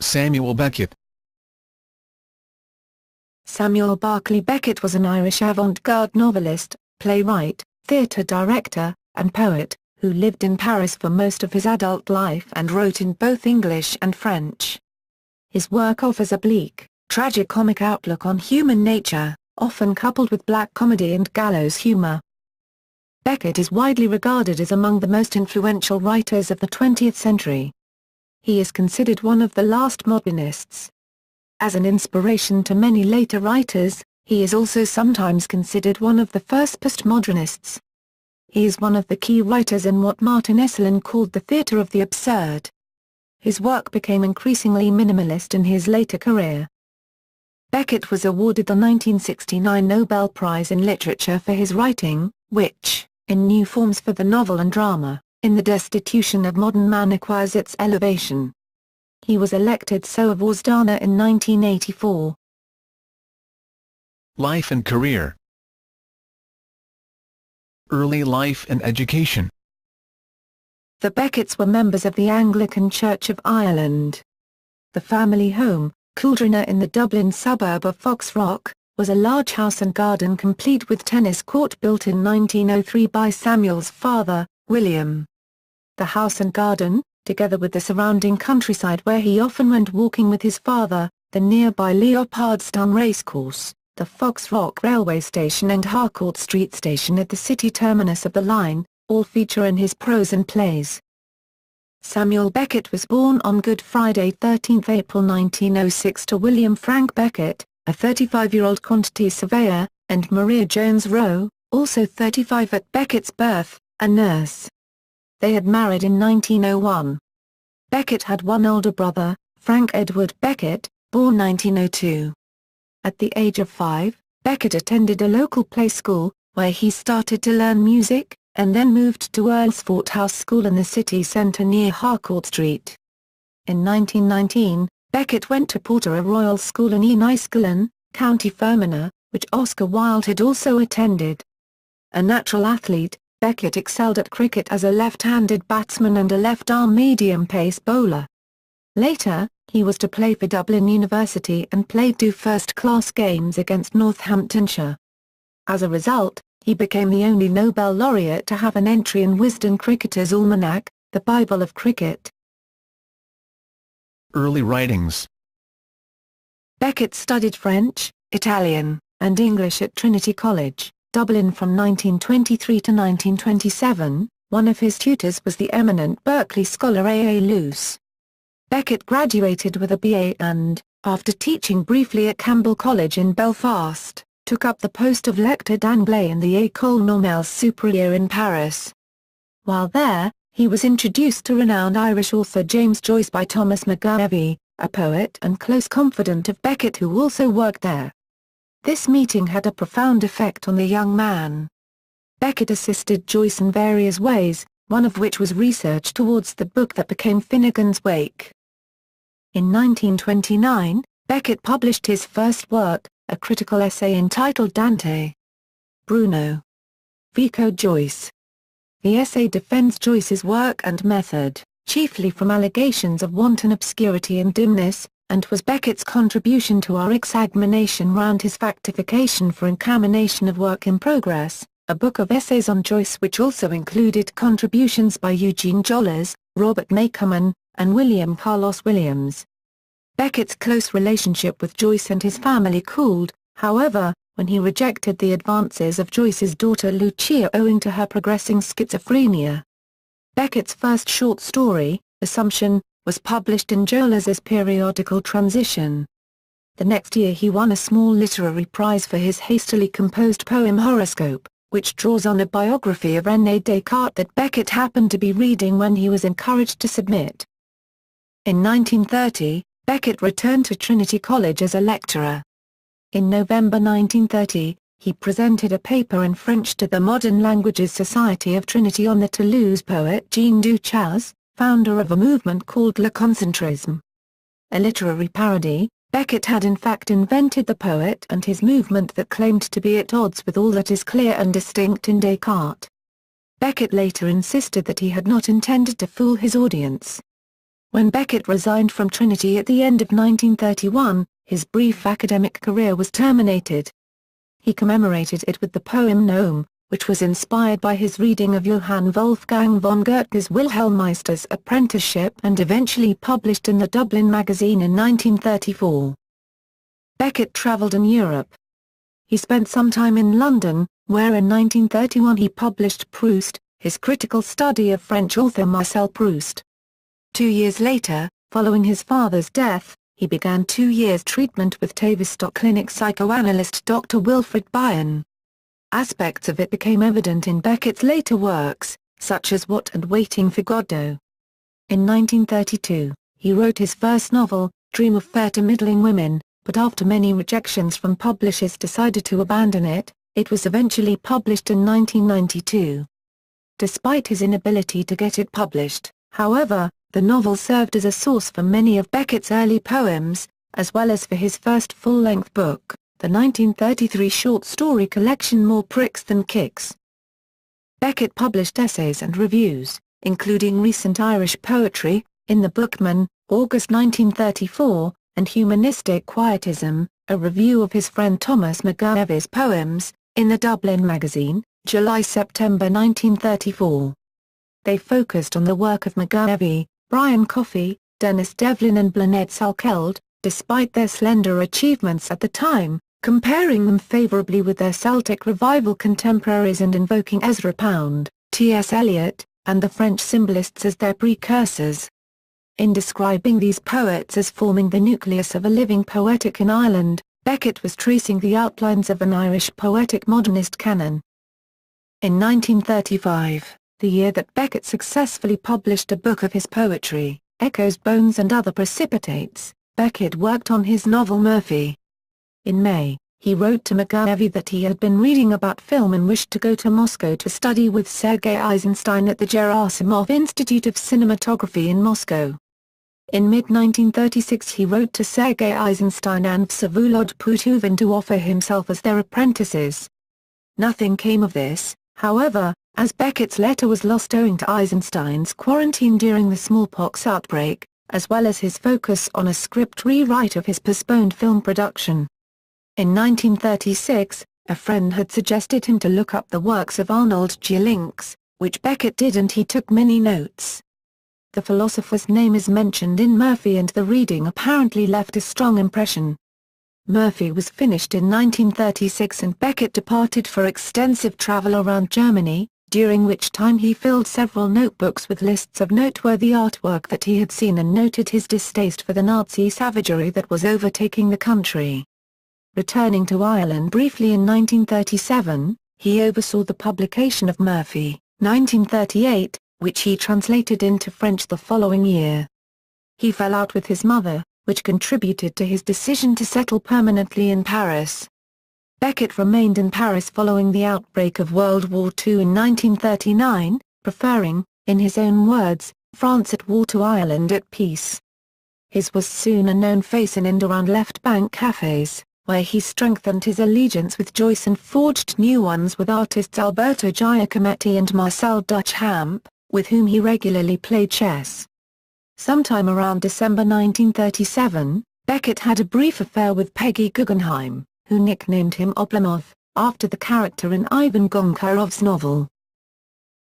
Samuel Beckett. Samuel Barclay Beckett was an Irish avant-garde novelist, playwright, theatre director, and poet, who lived in Paris for most of his adult life and wrote in both English and French. His work offers a bleak, tragicomic outlook on human nature, often coupled with black comedy and gallows humour. Beckett is widely regarded as among the most influential writers of the 20th century. He is considered one of the last modernists. As an inspiration to many later writers, he is also sometimes considered one of the first postmodernists. He is one of the key writers in what Martin Esselin called the theatre of the absurd. His work became increasingly minimalist in his later career. Beckett was awarded the 1969 Nobel Prize in Literature for his writing, which, in new forms for the novel and drama, in the destitution of modern man acquires its elevation. He was elected Sowavårdsdana in 1984. Life and career. Early life and education. The Becketts were members of the Anglican Church of Ireland. The family home, Cooldrina in the Dublin suburb of Foxrock, was a large house and garden complete with tennis court built in 1903 by Samuel's father, William. The house and garden, together with the surrounding countryside where he often went walking with his father, the nearby Leopardstown Racecourse, the Foxrock railway station and Harcourt Street station at the city terminus of the line, all feature in his prose and plays. Samuel Beckett was born on Good Friday 13 April 1906 to William Frank Beckett, a 35-year-old quantity surveyor, and Maria Jones Rowe, also 35 at Beckett's birth, a nurse. They had married in 1901. Beckett had one older brother, Frank Edward Beckett, born 1902. At the age of 5, Beckett attended a local play school, where he started to learn music, and then moved to Earlsfort House School in the city centre near Harcourt Street. In 1919, Beckett went to Portora Royal School in Enniskillen, County Fermanagh, which Oscar Wilde had also attended. A natural athlete, Beckett excelled at cricket as a left-handed batsman and a left-arm medium-pace bowler. Later, he was to play for Dublin University and played 2 first-class games against Northamptonshire. As a result, he became the only Nobel laureate to have an entry in Wisden Cricketer's Almanac, the Bible of Cricket. Early writings. Beckett studied French, Italian, and English at Trinity College, Dublin from 1923 to 1927. One of his tutors was the eminent Berkeley scholar A. A. Luce. Beckett graduated with a B.A. and, after teaching briefly at Campbell College in Belfast, took up the post of lecteur d'anglais in the École Normale Supérieure in Paris. While there, he was introduced to renowned Irish author James Joyce by Thomas McGowran, a poet and close confidant of Beckett who also worked there. This meeting had a profound effect on the young man. Beckett assisted Joyce in various ways, one of which was research towards the book that became Finnegan's Wake. In 1929, Beckett published his first work, a critical essay entitled Dante. Bruno. Vico Joyce. The essay defends Joyce's work and method, chiefly from allegations of wanton obscurity and dimness, and was Beckett's contribution to our examination round his factification for incamination of work in progress, a book of essays on Joyce which also included contributions by Eugene Jollers, Robert Makerman, and William Carlos Williams. Beckett's close relationship with Joyce and his family cooled, however, when he rejected the advances of Joyce's daughter Lucia owing to her progressing schizophrenia. Beckett's first short story, Assumption, was published in Jollers's periodical Transition. The next year he won a small literary prize for his hastily composed poem Horoscope, which draws on a biography of René Descartes that Beckett happened to be reading when he was encouraged to submit. In 1930, Beckett returned to Trinity College as a lecturer. In November 1930, he presented a paper in French to the Modern Languages Society of Trinity on the Toulouse poet Jean Duchaz, founder of a movement called Le Concentrisme. A literary parody, Beckett had in fact invented the poet and his movement that claimed to be at odds with all that is clear and distinct in Descartes. Beckett later insisted that he had not intended to fool his audience. When Beckett resigned from Trinity at the end of 1931, his brief academic career was terminated. He commemorated it with the poem Gnome, which was inspired by his reading of Johann Wolfgang von Goethe's Wilhelmeister's Apprenticeship and eventually published in the Dublin magazine in 1934. Beckett travelled in Europe. He spent some time in London, where in 1931 he published Proust, his critical study of French author Marcel Proust. 2 years later, following his father's death, he began 2 years' treatment with Tavistock Clinic psychoanalyst Dr. Wilfred Bion. Aspects of it became evident in Beckett's later works, such as What and Waiting for Godot. In 1932, he wrote his first novel, Dream of Fair to Middling Women, but after many rejections from publishers decided to abandon it. It was eventually published in 1992. Despite his inability to get it published, however, the novel served as a source for many of Beckett's early poems, as well as for his first full-length book, the 1933 short story collection More Pricks Than Kicks. Beckett published essays and reviews, including recent Irish poetry, in The Bookman, August 1934, and Humanistic Quietism, a review of his friend Thomas McGowran's poems, in the Dublin magazine, July-September 1934. They focused on the work of McGowran, Brian Coffey, Dennis Devlin and Blaned Salkeld, despite their slender achievements at the time, comparing them favourably with their Celtic Revival contemporaries and invoking Ezra Pound, T.S. Eliot, and the French symbolists as their precursors. In describing these poets as forming the nucleus of a living poetic in Ireland, Beckett was tracing the outlines of an Irish poetic modernist canon. In 1935, the year that Beckett successfully published a book of his poetry, Echoes, Bones and Other Precipitates, Beckett worked on his novel Murphy. In May, he wrote to McGowran that he had been reading about film and wished to go to Moscow to study with Sergei Eisenstein at the Gerasimov Institute of Cinematography in Moscow. In mid-1936 he wrote to Sergei Eisenstein and Vsevolod Puthoven to offer himself as their apprentices. Nothing came of this, however, as Beckett's letter was lost owing to Eisenstein's quarantine during the smallpox outbreak, as well as his focus on a script rewrite of his postponed film production. In 1936, a friend had suggested him to look up the works of Arnold Geulincx, which Beckett did and he took many notes. The philosopher's name is mentioned in Murphy and the reading apparently left a strong impression. Murphy was finished in 1936 and Beckett departed for extensive travel around Germany, during which time he filled several notebooks with lists of noteworthy artwork that he had seen and noted his distaste for the Nazi savagery that was overtaking the country. Returning to Ireland briefly in 1937, he oversaw the publication of Murphy, 1938, which he translated into French the following year. He fell out with his mother, which contributed to his decision to settle permanently in Paris. Beckett remained in Paris following the outbreak of World War II in 1939, preferring, in his own words, France at war to Ireland at peace. His was soon a known face in and around left-bank cafes, where he strengthened his allegiance with Joyce and forged new ones with artists Alberto Giacometti and Marcel Duchamp, with whom he regularly played chess. Sometime around December 1937, Beckett had a brief affair with Peggy Guggenheim, who nicknamed him Oblomov, after the character in Ivan Goncharov's novel.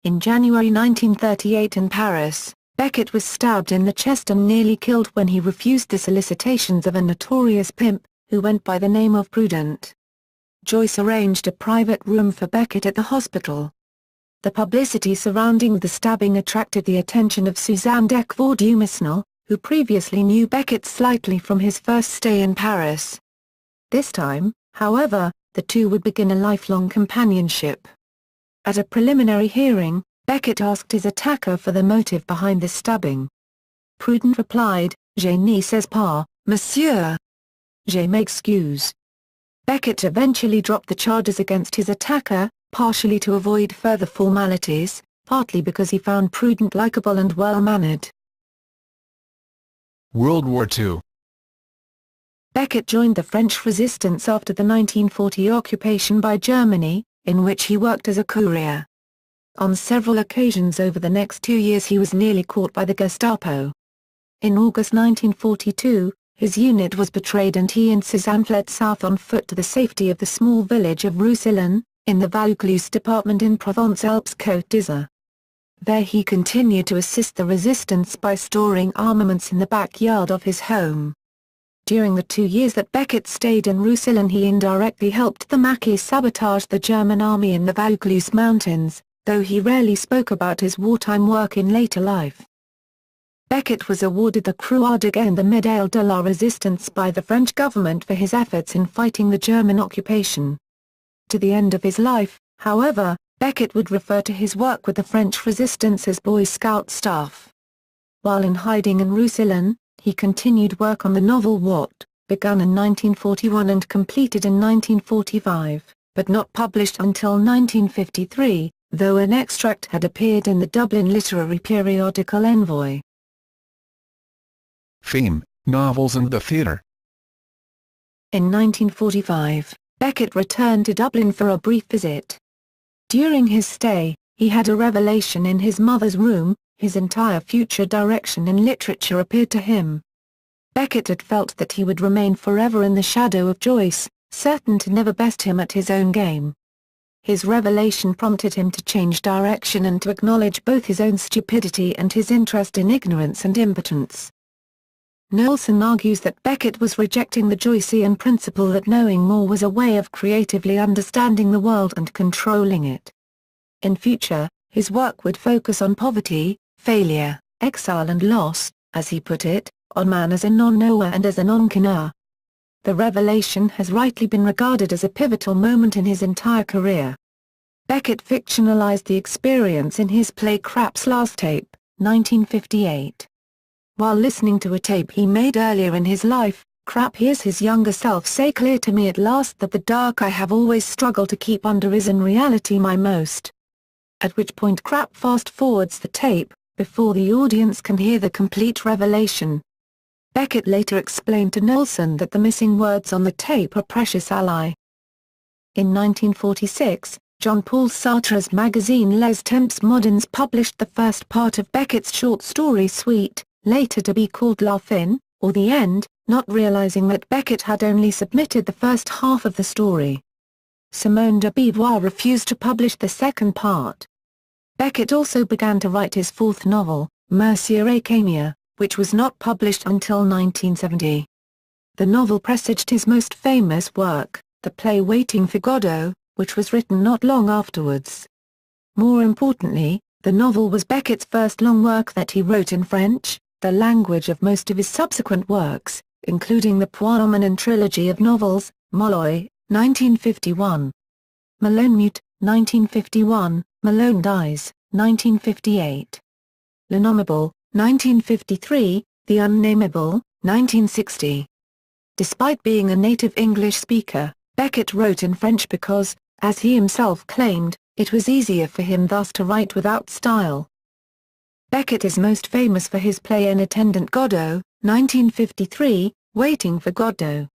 In January 1938 in Paris, Beckett was stabbed in the chest and nearly killed when he refused the solicitations of a notorious pimp, who went by the name of Prudent. Joyce arranged a private room for Beckett at the hospital. The publicity surrounding the stabbing attracted the attention of Suzanne Deckford-Dumasnel, who previously knew Beckett slightly from his first stay in Paris. This time, however, the two would begin a lifelong companionship. At a preliminary hearing, Beckett asked his attacker for the motive behind the stabbing. Prudent replied, "Je ne sais pas, monsieur. Je m'excuse." Beckett eventually dropped the charges against his attacker, partially to avoid further formalities, partly because he found Prudent likable and well-mannered. World War II. Beckett joined the French resistance after the 1940 occupation by Germany, in which he worked as a courier. On several occasions over the next 2 years he was nearly caught by the Gestapo. In August 1942, his unit was betrayed and he and Cézanne fled south on foot to the safety of the small village of Roussillon, in the Vaucluse department in Provence-Alpes-Côte d'Azur. There he continued to assist the resistance by storing armaments in the backyard of his home. During the 2 years that Beckett stayed in Roussillon, he indirectly helped the Maquis sabotage the German army in the Vaucluse mountains, though he rarely spoke about his wartime work in later life. Beckett was awarded the Croix de Guerre and the Médaille de la Résistance by the French government for his efforts in fighting the German occupation. To the end of his life, however, Beckett would refer to his work with the French resistance as Boy Scout staff. While in hiding in Roussillon, he continued work on the novel What, begun in 1941 and completed in 1945, but not published until 1953, though an extract had appeared in the Dublin literary periodical Envoy. Fame, novels and the theatre. In 1945, Beckett returned to Dublin for a brief visit. During his stay, he had a revelation in his mother's room. His entire future direction in literature appeared to him. Beckett had felt that he would remain forever in the shadow of Joyce, certain to never best him at his own game. His revelation prompted him to change direction and to acknowledge both his own stupidity and his interest in ignorance and impotence. Knowlson argues that Beckett was rejecting the Joycean principle that knowing more was a way of creatively understanding the world and controlling it. In future, his work would focus on poverty, failure, exile and loss, as he put it, on man as a non-knower and as a non-knower. The revelation has rightly been regarded as a pivotal moment in his entire career. Beckett fictionalized the experience in his play Krapp's Last Tape, 1958. While listening to a tape he made earlier in his life, Krapp hears his younger self say, "Clear to me at last that the dark I have always struggled to keep under is in reality my most." At which point Krapp fast-forwards the tape, before the audience can hear the complete revelation. Beckett later explained to Knowlson that the missing words on the tape are precious ally. In 1946, Jean-Paul Sartre's magazine Les Temps Modernes published the first part of Beckett's short story suite, later to be called La Fin, or The End, not realizing that Beckett had only submitted the first half of the story. Simone de Beauvoir refused to publish the second part. Beckett also began to write his fourth novel, Monsieur et Camille, which was not published until 1970. The novel presaged his most famous work, the play Waiting for Godot, which was written not long afterwards. More importantly, the novel was Beckett's first long work that he wrote in French, the language of most of his subsequent works, including the Poinomon trilogy of novels, Molloy, 1951. Malone Mute, 1951, Malone Dies, 1958. L'Innommable, 1953, The Unnameable, 1960. Despite being a native English speaker, Beckett wrote in French because, as he himself claimed, it was easier for him thus to write without style. Beckett is most famous for his play En attendant Godot, 1953, Waiting for Godot.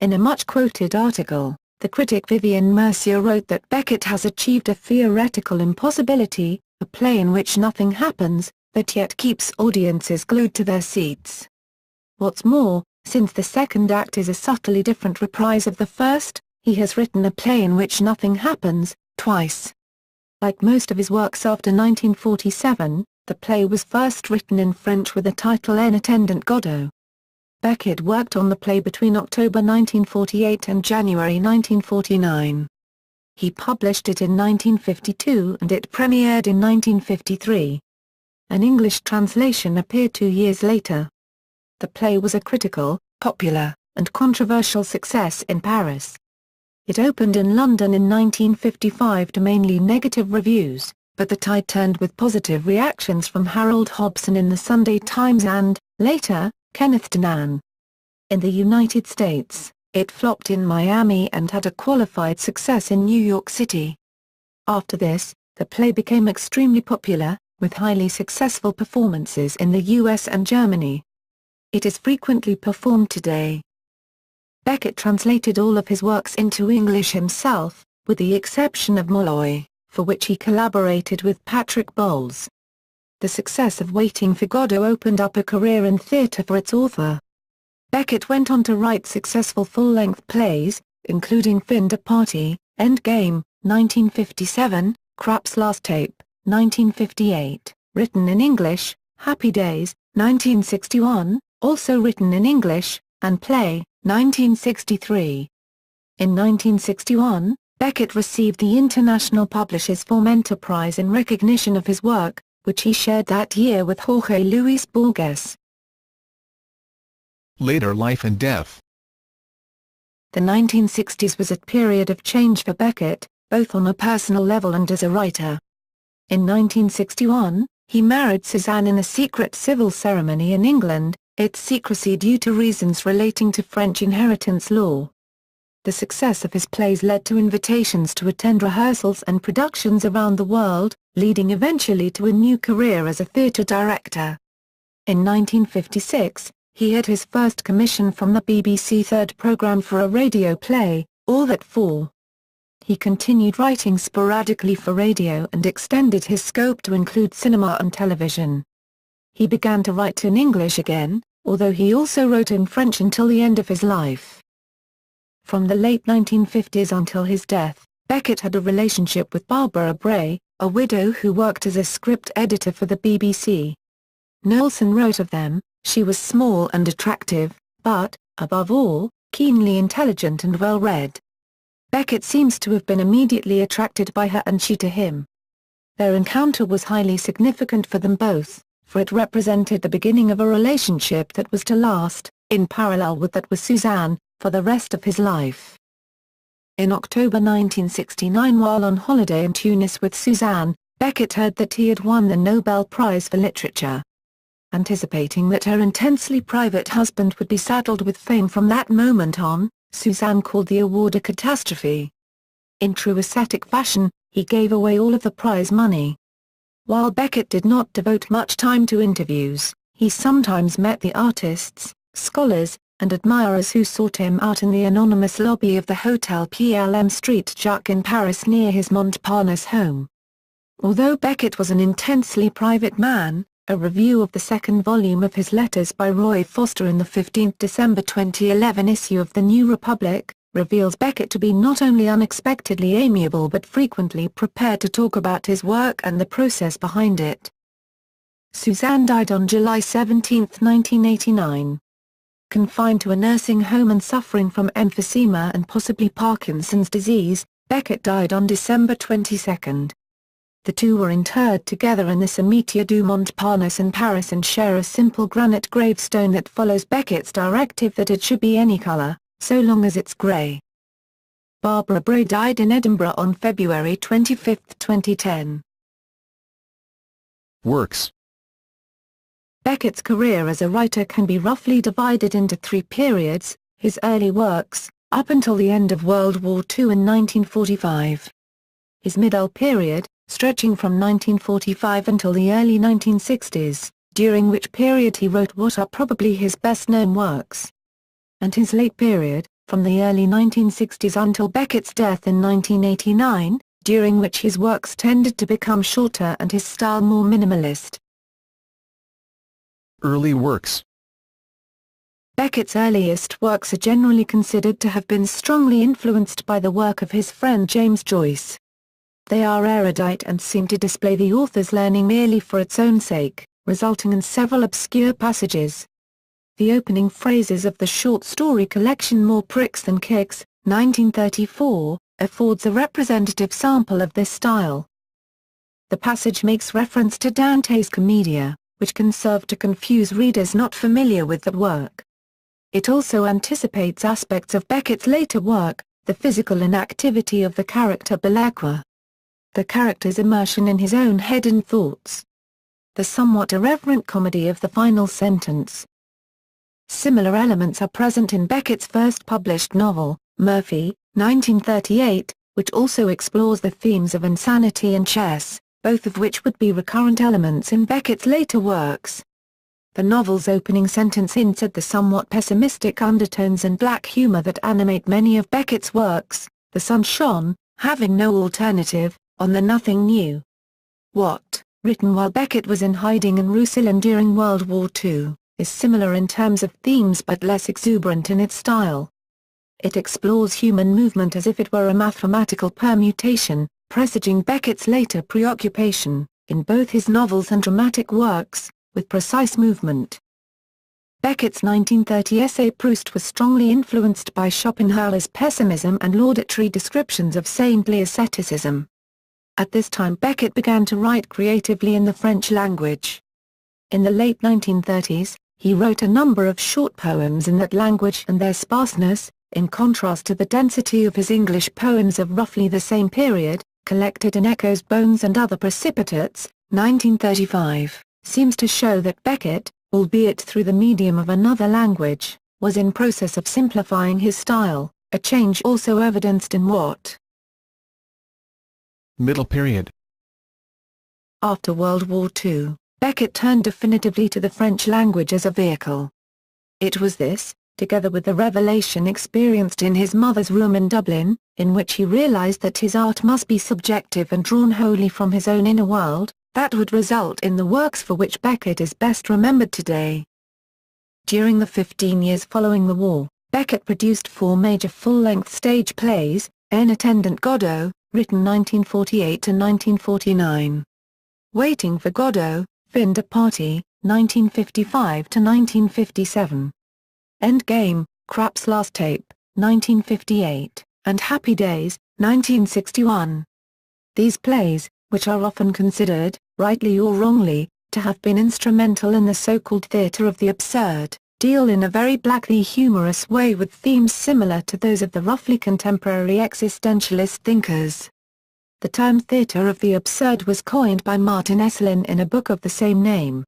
In a much-quoted article, the critic Vivienne Mercier wrote that Beckett has achieved a theoretical impossibility, a play in which nothing happens, that yet keeps audiences glued to their seats. What's more, since the second act is a subtly different reprise of the first, he has written a play in which nothing happens, twice. Like most of his works after 1947, the play was first written in French with the title En attendant Godot. Beckett worked on the play between October 1948 and January 1949. He published it in 1952 and it premiered in 1953. An English translation appeared 2 years later. The play was a critical, popular, and controversial success in Paris. It opened in London in 1955 to mainly negative reviews, but the tide turned with positive reactions from Harold Hobson in the Sunday Times and, later, Kenneth Donan. In the United States, it flopped in Miami and had a qualified success in New York City. After this, the play became extremely popular, with highly successful performances in the US and Germany. It is frequently performed today. Beckett translated all of his works into English himself, with the exception of Molloy, for which he collaborated with Patrick Bowles. The success of Waiting for Godot opened up a career in theatre for its author. Beckett went on to write successful full-length plays, including Fin de Partie, Endgame, 1957, Krapp's Last Tape, 1958, written in English, Happy Days, 1961, also written in English, and Play, 1963. In 1961, Beckett received the International Publishers Foment Prize in recognition of his work, which he shared that year with Jorge Luis Borges. Later life and death. The 1960s was a period of change for Beckett, both on a personal level and as a writer. In 1961, he married Suzanne in a secret civil ceremony in England, its secrecy due to reasons relating to French inheritance law. The success of his plays led to invitations to attend rehearsals and productions around the world, leading eventually to a new career as a theatre director. In 1956, he had his first commission from the BBC Third programme for a radio play, All That Fall. He continued writing sporadically for radio and extended his scope to include cinema and television. He began to write in English again, although he also wrote in French until the end of his life. From the late 1950s until his death, Beckett had a relationship with Barbara Bray, a widow who worked as a script editor for the BBC. Nelson wrote of them, "She was small and attractive, but, above all, keenly intelligent and well-read." Beckett seems to have been immediately attracted by her and she to him. Their encounter was highly significant for them both, for it represented the beginning of a relationship that was to last, in parallel with that with Suzanne, for the rest of his life. In October 1969, while on holiday in Tunis with Suzanne, Beckett heard that he had won the Nobel Prize for Literature. Anticipating that her intensely private husband would be saddled with fame from that moment on, Suzanne called the award a catastrophe. In true ascetic fashion, he gave away all of the prize money. While Beckett did not devote much time to interviews, he sometimes met the artists, scholars, and admirers who sought him out in the anonymous lobby of the Hotel Plm Street Jacques in Paris near his Montparnasse home. Although Beckett was an intensely private man, a review of the second volume of his letters by Roy Foster in the 15 December 2011 issue of The New Republic, reveals Beckett to be not only unexpectedly amiable but frequently prepared to talk about his work and the process behind it. Suzanne died on July 17, 1989. Confined to a nursing home and suffering from emphysema and possibly Parkinson's disease, Beckett died on December 22. The two were interred together in the Cimetière du Montparnasse in Paris and share a simple granite gravestone that follows Beckett's directive that it should be any color, so long as it's grey. Barbara Bray died in Edinburgh on February 25, 2010. Works. Beckett's career as a writer can be roughly divided into three periods: his early works, up until the end of World War II in 1945. His middle period, stretching from 1945 until the early 1960s, during which period he wrote what are probably his best-known works. And his late period, from the early 1960s until Beckett's death in 1989, during which his works tended to become shorter and his style more minimalist. Early works. Beckett's earliest works are generally considered to have been strongly influenced by the work of his friend James Joyce. They are erudite and seem to display the author's learning merely for its own sake, resulting in several obscure passages. The opening phrases of the short story collection More Pricks Than Kicks, 1934, affords a representative sample of this style. The passage makes reference to Dante's Commedia, which can serve to confuse readers not familiar with the work. It also anticipates aspects of Beckett's later work, the physical inactivity of the character Bellequa, the character's immersion in his own head and thoughts, the somewhat irreverent comedy of the final sentence. Similar elements are present in Beckett's first published novel, Murphy, 1938, which also explores the themes of insanity and chess, both of which would be recurrent elements in Beckett's later works. The novel's opening sentence hints at the somewhat pessimistic undertones and black humor that animate many of Beckett's works. The sun shone, having no alternative, on the nothing new. What, written while Beckett was in hiding in Roussillon during World War II, is similar in terms of themes but less exuberant in its style. It explores human movement as if it were a mathematical permutation, presaging Beckett's later preoccupation, in both his novels and dramatic works, with precise movement. Beckett's 1930 essay Proust was strongly influenced by Schopenhauer's pessimism and laudatory descriptions of saintly asceticism. At this time Beckett began to write creatively in the French language. In the late 1930s, he wrote a number of short poems in that language and their sparseness, in contrast to the density of his English poems of roughly the same period, collected in Echoes, Bones and Other Precipitates, 1935, seems to show that Beckett, albeit through the medium of another language, was in process of simplifying his style, a change also evidenced in what? Middle period. After World War II, Beckett turned definitively to the French language as a vehicle. It was this, together with the revelation experienced in his mother's room in Dublin, in which he realized that his art must be subjective and drawn wholly from his own inner world, that would result in the works for which Beckett is best remembered today. During the 15 years following the war, Beckett produced 4 major full-length stage plays, En attendant Godot, written 1948 to 1949. Waiting for Godot, Fin de Partie, 1955 to 1957. Endgame, Krapp's Last Tape, 1958, and Happy Days, 1961. These plays, which are often considered, rightly or wrongly, to have been instrumental in the so-called theatre of the absurd, deal in a very blackly humorous way with themes similar to those of the roughly contemporary existentialist thinkers. The term theatre of the absurd was coined by Martin Esslin in a book of the same name.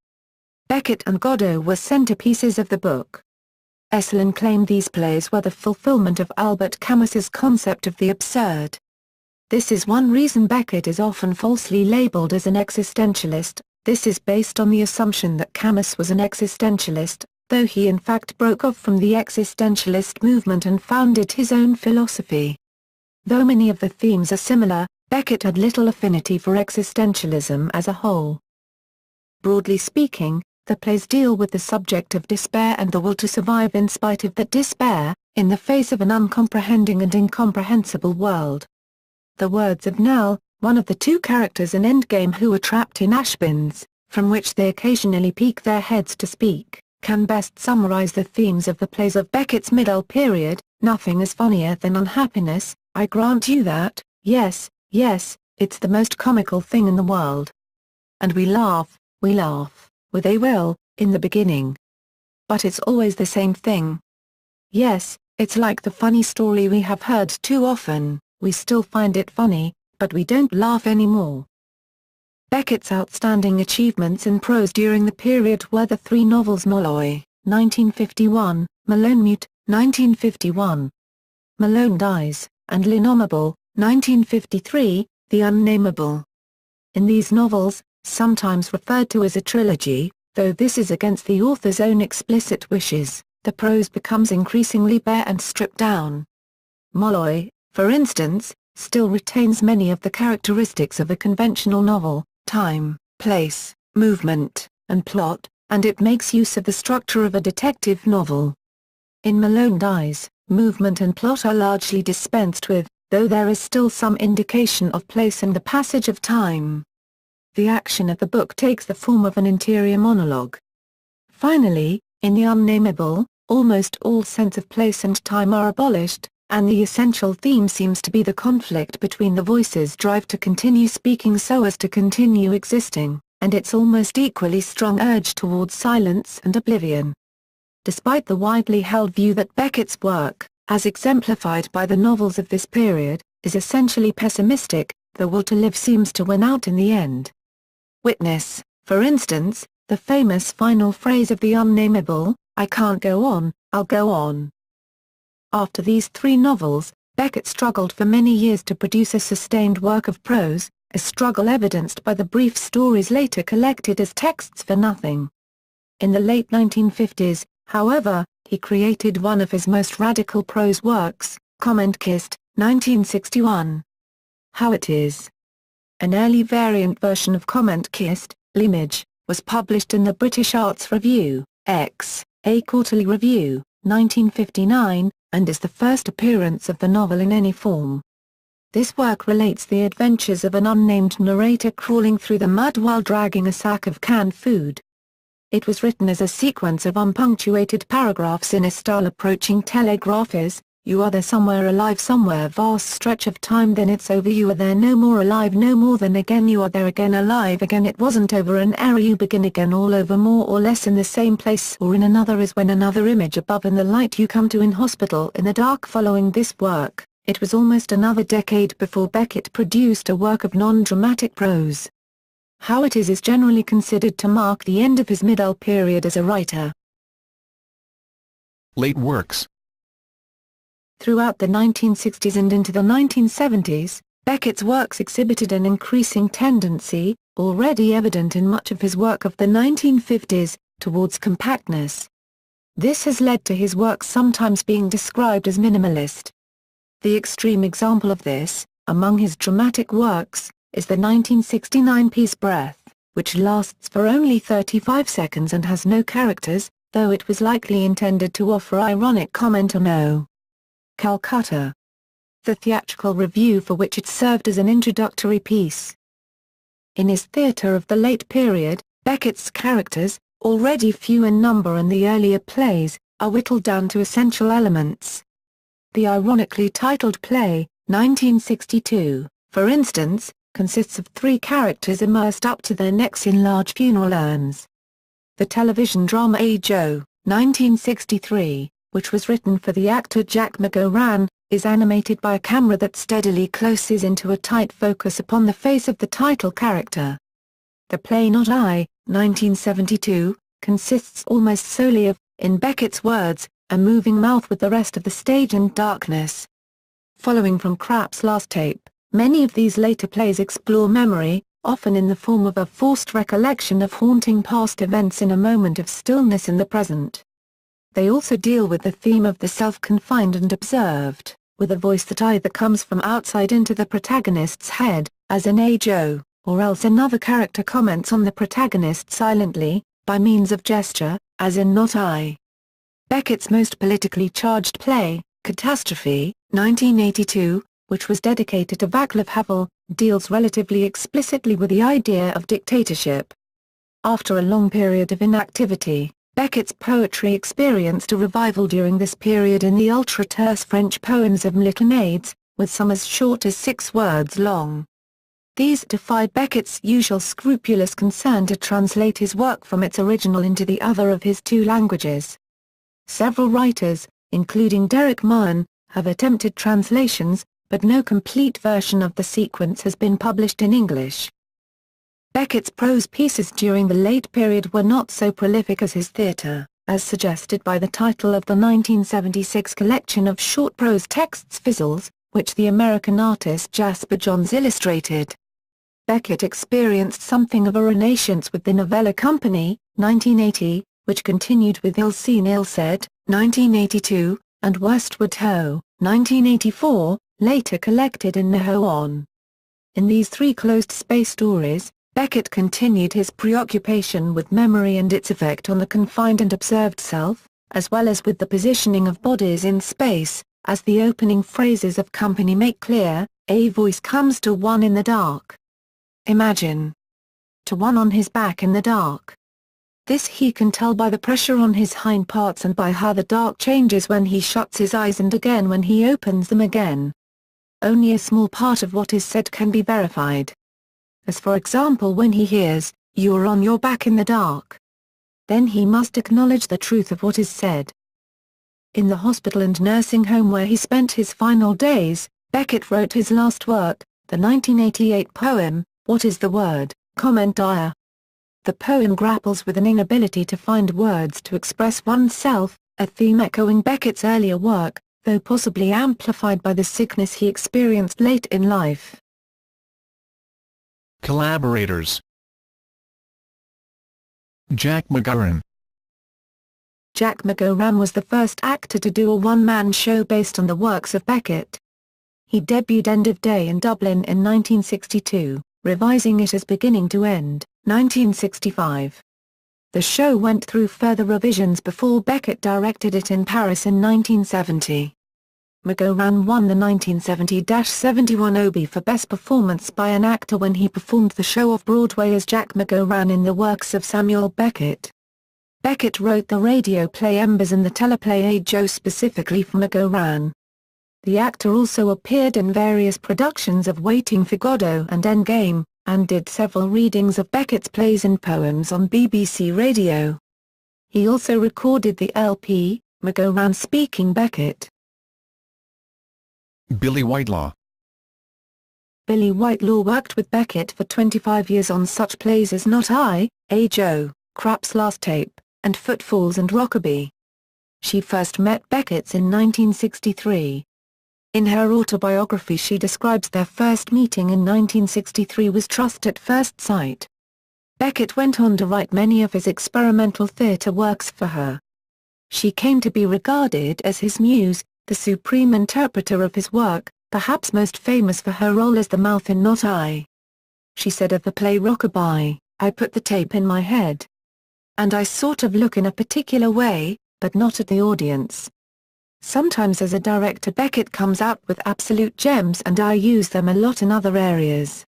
Beckett and Godot were centerpieces of the book. Esslin claimed these plays were the fulfillment of Albert Camus's concept of the absurd. This is one reason Beckett is often falsely labeled as an existentialist. This is based on the assumption that Camus was an existentialist, though he in fact broke off from the existentialist movement and founded his own philosophy. Though many of the themes are similar, Beckett had little affinity for existentialism as a whole. Broadly speaking, the plays deal with the subject of despair and the will to survive in spite of that despair, in the face of an uncomprehending and incomprehensible world. The words of Nell, one of the 2 characters in Endgame who are trapped in ashbins, from which they occasionally peek their heads to speak, can best summarize the themes of the plays of Beckett's middle period. Nothing is funnier than unhappiness, I grant you that, yes, yes, it's the most comical thing in the world. And we laugh, with a will, in the beginning. But it's always the same thing. Yes, it's like the funny story we have heard too often, we still find it funny, but we don't laugh anymore. Beckett's outstanding achievements in prose during the period were the 3 novels Molloy, 1951, Malonemute, 1951. Malone Dies, and L'Innommable, 1953, The Unnameable. In these novels, sometimes referred to as a trilogy, though this is against the author's own explicit wishes, the prose becomes increasingly bare and stripped down. Molloy, for instance, still retains many of the characteristics of a conventional novel: time, place, movement, and plot, and it makes use of the structure of a detective novel. In Malone Dies, movement and plot are largely dispensed with, though there is still some indication of place and the passage of time. The action of the book takes the form of an interior monologue. Finally, in The Unnameable, almost all sense of place and time are abolished, and the essential theme seems to be the conflict between the voice's drive to continue speaking so as to continue existing, and its almost equally strong urge towards silence and oblivion. Despite the widely held view that Beckett's work, as exemplified by the novels of this period, is essentially pessimistic, the will to live seems to win out in the end. Witness, for instance, the famous final phrase of The Unnameable, "I can't go on, I'll go on." After these 3 novels, Beckett struggled for many years to produce a sustained work of prose, a struggle evidenced by the brief stories later collected as Texts for Nothing. In the late 1950s, however, he created one of his most radical prose works, Comment Kist, 1961. How It Is. An early variant version of Comment Kissed, L'Image, was published in the British Arts Review, X, a quarterly review, 1959, and is the first appearance of the novel in any form. This work relates the adventures of an unnamed narrator crawling through the mud while dragging a sack of canned food. It was written as a sequence of unpunctuated paragraphs in a style approaching telegraphers: "You are there somewhere, alive somewhere, vast stretch of time, then it's over, you are there no more, alive no more, then again you are there again, alive again, it wasn't over, an error, you begin again, all over, more or less in the same place or in another, is when another image above in the light you come to, in hospital in the dark." Following this work, it was almost another decade before Beckett produced a work of non-dramatic prose. How It Is generally considered to mark the end of his middle period as a writer. Late works. Throughout the 1960s and into the 1970s, Beckett's works exhibited an increasing tendency, already evident in much of his work of the 1950s, towards compactness. This has led to his works sometimes being described as minimalist. The extreme example of this, among his dramatic works, is the 1969 piece Breath, which lasts for only 35 seconds and has no characters, though it was likely intended to offer ironic comment on O. Calcutta. The theatrical review for which it served as an introductory piece. In his theatre of the late period, Beckett's characters, already few in number in the earlier plays, are whittled down to essential elements. The ironically titled play, 1962, for instance, consists of 3 characters immersed up to their necks in large funeral urns. The television drama A. Joe, 1963, which was written for the actor Jack McGowran, is animated by a camera that steadily closes into a tight focus upon the face of the title character. The play Not I, 1972, consists almost solely of, in Beckett's words, a moving mouth with the rest of the stage in darkness. Following from Krapp's last tape, many of these later plays explore memory, often in the form of a forced recollection of haunting past events in a moment of stillness in the present. They also deal with the theme of the self-confined and observed, with a voice that either comes from outside into the protagonist's head, as in A. Joe, or else another character comments on the protagonist silently, by means of gesture, as in Not I. Beckett's most politically charged play, Catastrophe, 1982, which was dedicated to Václav Havel, deals relatively explicitly with the idea of dictatorship. After a long period of inactivity, Beckett's poetry experienced a revival during this period in the ultra-terse French poems of Miltonades, with some as short as 6 words long. These defied Beckett's usual scrupulous concern to translate his work from its original into the other of his 2 languages. Several writers, including Derek Mahon, have attempted translations, but no complete version of the sequence has been published in English. Beckett's prose pieces during the late period were not so prolific as his theatre, as suggested by the title of the 1976 collection of short prose texts Fizzles, which the American artist Jasper Johns illustrated. Beckett experienced something of a renaissance with the Novella Company, 1980, which continued with Ill Seen Ill Said, 1982, and Westward Ho, 1984, later collected in Ho On. In these 3 closed-space stories, Beckett continued his preoccupation with memory and its effect on the confined and observed self, as well as with the positioning of bodies in space, as the opening phrases of Company make clear: "A voice comes to one in the dark. Imagine. To one on his back in the dark. This he can tell by the pressure on his hind parts and by how the dark changes when he shuts his eyes and again when he opens them again. Only a small part of what is said can be verified. As for example when he hears, 'You are on your back in the dark.' Then he must acknowledge the truth of what is said." In the hospital and nursing home where he spent his final days, Beckett wrote his last work, the 1988 poem, What is the Word? Comment dire. The poem grapples with an inability to find words to express oneself, a theme echoing Beckett's earlier work, though possibly amplified by the sickness he experienced late in life. Collaborators: Jack McGowran. Jack McGowran was the first actor to do a one-man show based on the works of Beckett. He debuted End of Day in Dublin in 1962. revising it as beginning to end, 1965. The show went through further revisions before Beckett directed it in Paris in 1970. McGowran won the 1970-71 Obie for Best Performance by an Actor when he performed the show off-Broadway as Jack McGowran in the works of Samuel Beckett. Beckett wrote the radio play Embers and the teleplay A Joe specifically for McGowran. The actor also appeared in various productions of Waiting for Godot and Endgame, and did several readings of Beckett's plays and poems on BBC Radio. He also recorded the LP, McGowran Speaking Beckett. Billie Whitelaw. Billie Whitelaw worked with Beckett for 25 years on such plays as Not I, A Joe, Crapp's Last Tape, and Footfalls and Rockaby. She first met Becketts in 1963. In her autobiography she describes their first meeting in 1963 was trust at first sight. Beckett went on to write many of his experimental theatre works for her. She came to be regarded as his muse, the supreme interpreter of his work, perhaps most famous for her role as the mouth in Not I. She said of the play Rockaby, "I put the tape in my head. And I sort of look in a particular way, but not at the audience. Sometimes as a director Beckett comes out with absolute gems and I use them a lot in other areas.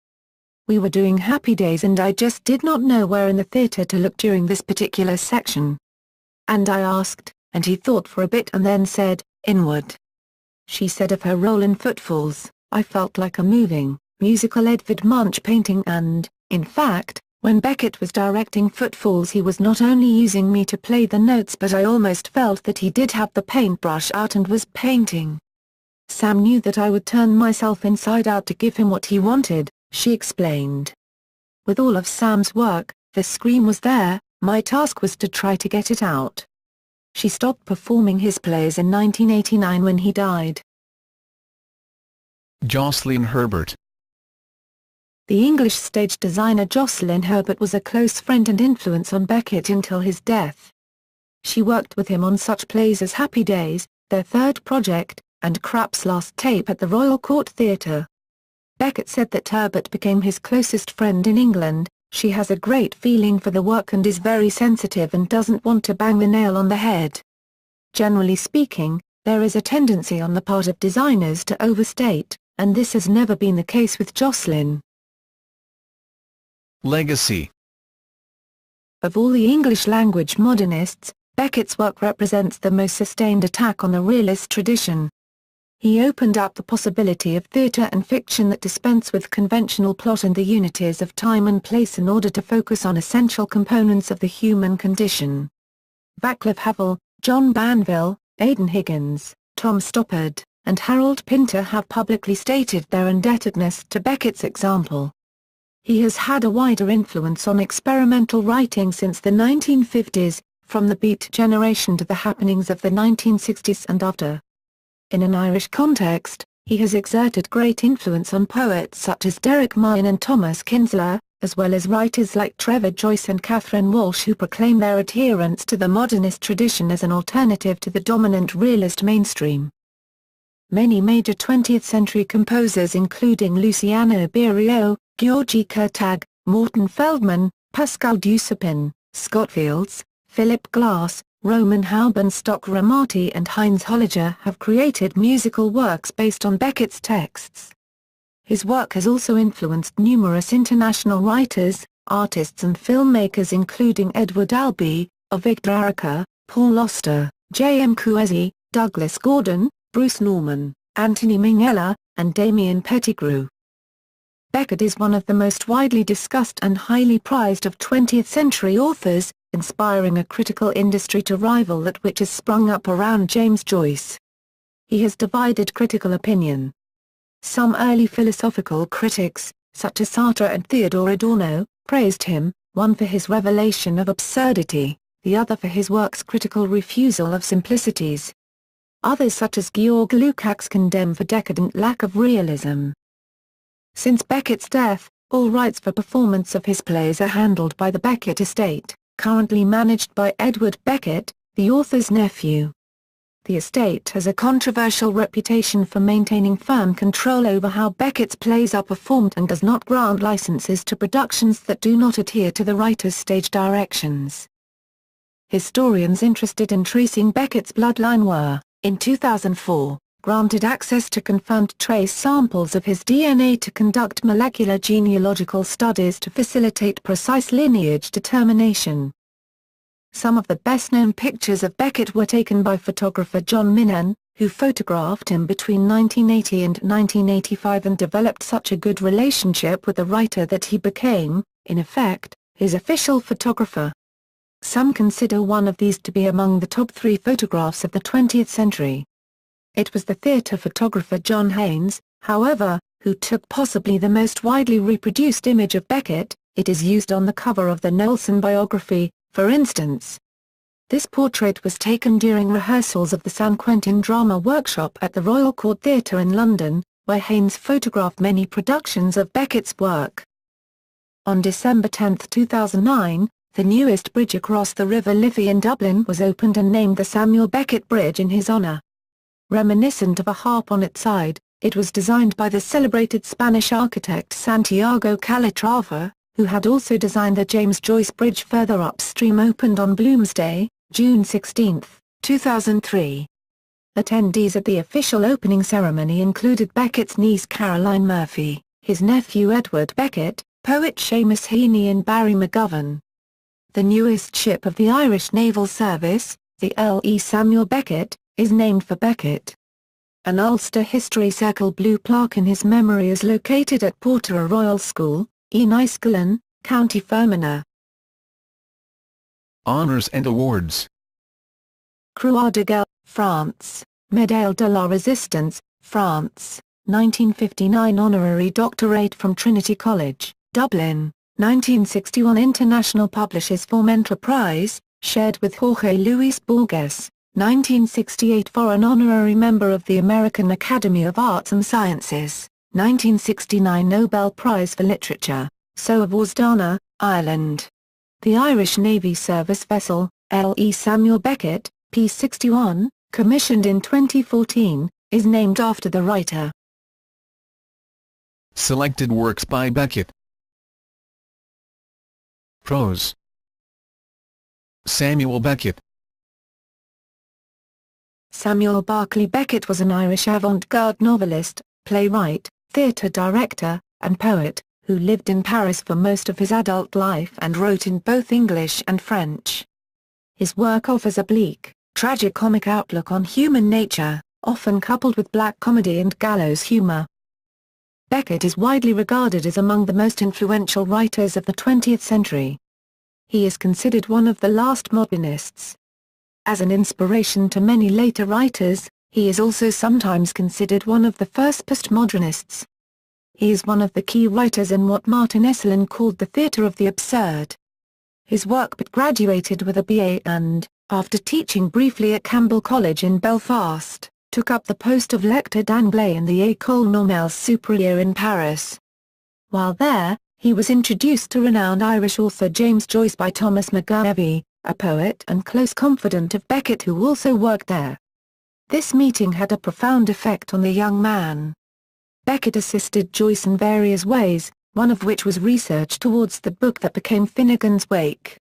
We were doing Happy Days and I just did not know where in the theatre to look during this particular section. And I asked, and he thought for a bit and then said, inward." She said of her role in Footfalls, "I felt like a moving, musical Edvard Munch painting and, in fact, when Beckett was directing Footfalls he was not only using me to play the notes but I almost felt that he did have the paintbrush out and was painting. Sam knew that I would turn myself inside out to give him what he wanted," she explained. With all of Sam's work, the scream was there, my task was to try to get it out. She stopped performing his plays in 1989 when he died. Jocelyn Herbert. The English stage designer Jocelyn Herbert was a close friend and influence on Beckett until his death. She worked with him on such plays as Happy Days, their third project, and Crapp's Last Tape at the Royal Court Theatre. Beckett said that Herbert became his closest friend in England. "She has a great feeling for the work and is very sensitive and doesn't want to bang the nail on the head." Generally speaking, there is a tendency on the part of designers to overstate, and this has never been the case with Jocelyn. Legacy. Of all the English-language modernists, Beckett's work represents the most sustained attack on the realist tradition. He opened up the possibility of theatre and fiction that dispense with conventional plot and the unities of time and place in order to focus on essential components of the human condition. Václav Havel, John Banville, Aidan Higgins, Tom Stoppard, and Harold Pinter have publicly stated their indebtedness to Beckett's example. He has had a wider influence on experimental writing since the 1950s, from the Beat generation to the happenings of the 1960s and after. In an Irish context, he has exerted great influence on poets such as Derek Mahon and Thomas Kinsler, as well as writers like Trevor Joyce and Catherine Walsh who proclaim their adherence to the modernist tradition as an alternative to the dominant realist mainstream. Many major 20th-century composers including Luciano Berio, György Kurtag, Morton Feldman, Pascal Dussepin, Scott Fields, Philip Glass, Roman Haubenstock Ramati and Heinz Holliger have created musical works based on Beckett's texts. His work has also influenced numerous international writers, artists and filmmakers including Edward Albee, Victor Arica, Paul Auster, J. M. Coetzee, Douglas Gordon, Bruce Norman, Anthony Minghella, and Damien Pettigrew. Beckett is one of the most widely discussed and highly prized of 20th-century authors, inspiring a critical industry to rival that which has sprung up around James Joyce. He has divided critical opinion. Some early philosophical critics, such as Sartre and Theodore Adorno, praised him, one for his revelation of absurdity, the other for his work's critical refusal of simplicities. Others such as Georg Lukács condemn for decadent lack of realism. Since Beckett's death, all rights for performance of his plays are handled by the Beckett estate, currently managed by Edward Beckett, the author's nephew. The estate has a controversial reputation for maintaining firm control over how Beckett's plays are performed and does not grant licenses to productions that do not adhere to the writer's stage directions. Historians interested in tracing Beckett's bloodline were, in 2004, granted access to confirmed trace samples of his DNA to conduct molecular genealogical studies to facilitate precise lineage determination. Some of the best-known pictures of Beckett were taken by photographer John Minnan, who photographed him between 1980 and 1985 and developed such a good relationship with the writer that he became, in effect, his official photographer. Some consider one of these to be among the top 3 photographs of the 20th century. It was the theatre photographer John Haynes, however, who took possibly the most widely reproduced image of Beckett. It is used on the cover of the Nelson biography, for instance. This portrait was taken during rehearsals of the San Quentin Drama Workshop at the Royal Court Theatre in London, where Haynes photographed many productions of Beckett's work. On December 10, 2009, the newest bridge across the River Liffey in Dublin was opened and named the Samuel Beckett Bridge in his honour. Reminiscent of a harp on its side, it was designed by the celebrated Spanish architect Santiago Calatrava, who had also designed the James Joyce Bridge further upstream, opened on Bloomsday, June 16, 2003. Attendees at the official opening ceremony included Beckett's niece Caroline Murphy, his nephew Edward Beckett, poet Seamus Heaney and Barry McGowran. The newest ship of the Irish Naval Service, the L.E. Samuel Beckett, is named for Beckett. An Ulster History Circle blue plaque in his memory is located at Portora Royal School, Enniskillen, County Fermanagh. Honors and awards. Croix de Guerre, France. Médaille de la Résistance, France. 1959 Honorary Doctorate from Trinity College, Dublin. 1961 International Publishers Formentor Prize, shared with Jorge Luis Borges. 1968 Foreign Honorary Member of the American Academy of Arts and Sciences. 1969 Nobel Prize for Literature, Soavosdana, Ireland. The Irish Navy service vessel, L.E. Samuel Beckett, P-61, commissioned in 2014, is named after the writer. Selected works by Beckett. Prose. Samuel Beckett. Samuel Barclay Beckett was an Irish avant-garde novelist, playwright, theatre director, and poet, who lived in Paris for most of his adult life and wrote in both English and French. His work offers a bleak, tragicomic outlook on human nature, often coupled with black comedy and gallows humour. Beckett is widely regarded as among the most influential writers of the 20th century. He is considered one of the last modernists. As an inspiration to many later writers, he is also sometimes considered one of the first postmodernists. He is one of the key writers in what Martin Esselin called the theatre of the absurd. His work graduated with a BA and, after teaching briefly at Campbell College in Belfast, took up the post of lecteur d'anglais in the École Normale Supérieure in Paris. While there, he was introduced to renowned Irish author James Joyce by Thomas McGowran, a poet and close confidant of Beckett who also worked there. This meeting had a profound effect on the young man. Beckett assisted Joyce in various ways, one of which was research towards the book that became Finnegan's Wake.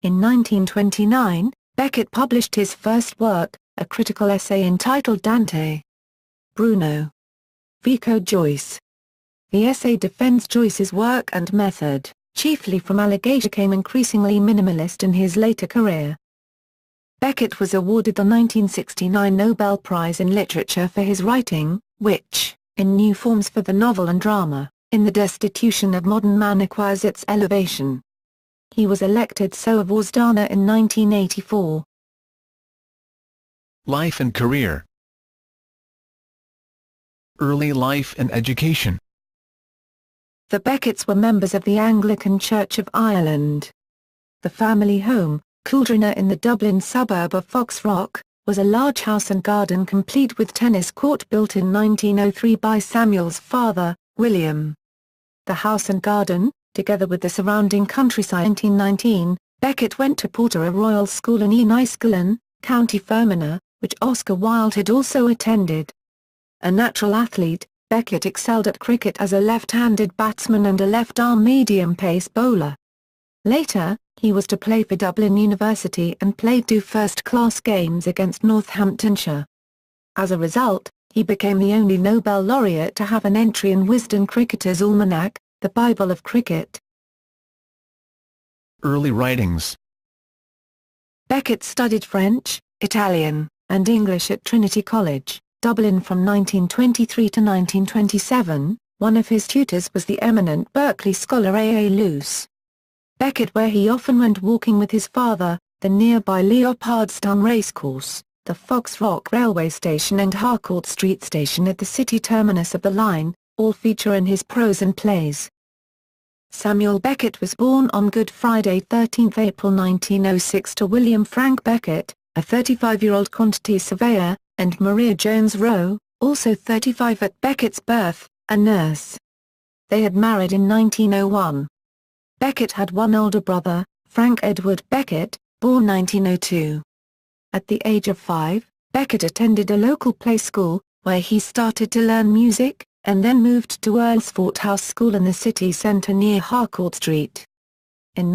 In 1929, Beckett published his first work, a critical essay entitled Dante. Bruno. Vico Joyce. The essay defends Joyce's work and method, chiefly from allegations became increasingly minimalist in his later career. Beckett was awarded the 1969 Nobel Prize in Literature for his writing, which, in new forms for the novel and drama, in the destitution of modern man acquires its elevation. He was elected Soavosdana in 1984. Life and career. Early life and education. The Becketts were members of the Anglican Church of Ireland. The family home, Cooldrina in the Dublin suburb of Foxrock, was a large house and garden complete with tennis court built in 1903 by Samuel's father, William. The house and garden, together with the surrounding countryside. In 1919, Beckett went to Portora Royal School in Enniskillen, County Fermanagh, which Oscar Wilde had also attended. A natural athlete, Beckett excelled at cricket as a left-handed batsman and a left-arm medium-pace bowler. Later, he was to play for Dublin University and played 2 first-class games against Northamptonshire. As a result, he became the only Nobel laureate to have an entry in Wisden Cricketer's Almanac, the Bible of Cricket. Early writings. Beckett studied French, Italian, and English at Trinity College, Dublin from 1923 to 1927. One of his tutors was the eminent Berkeley scholar A. A. Luce. Beckett, where he often went walking with his father, the nearby Leopardstown Racecourse, the Fox Rock Railway Station and Harcourt Street Station at the city terminus of the line, all feature in his prose and plays. Samuel Beckett was born on Good Friday 13 April 1906 to William Frank Beckett, a 35-year-old quantity surveyor, and Maria Jones Rowe, also 35 at Beckett's birth, a nurse. They had married in 1901. Beckett had one older brother, Frank Edward Beckett, born 1902. At the age of 5, Beckett attended a local play school, where he started to learn music, and then moved to Earlsfort House School in the city centre near Harcourt Street. In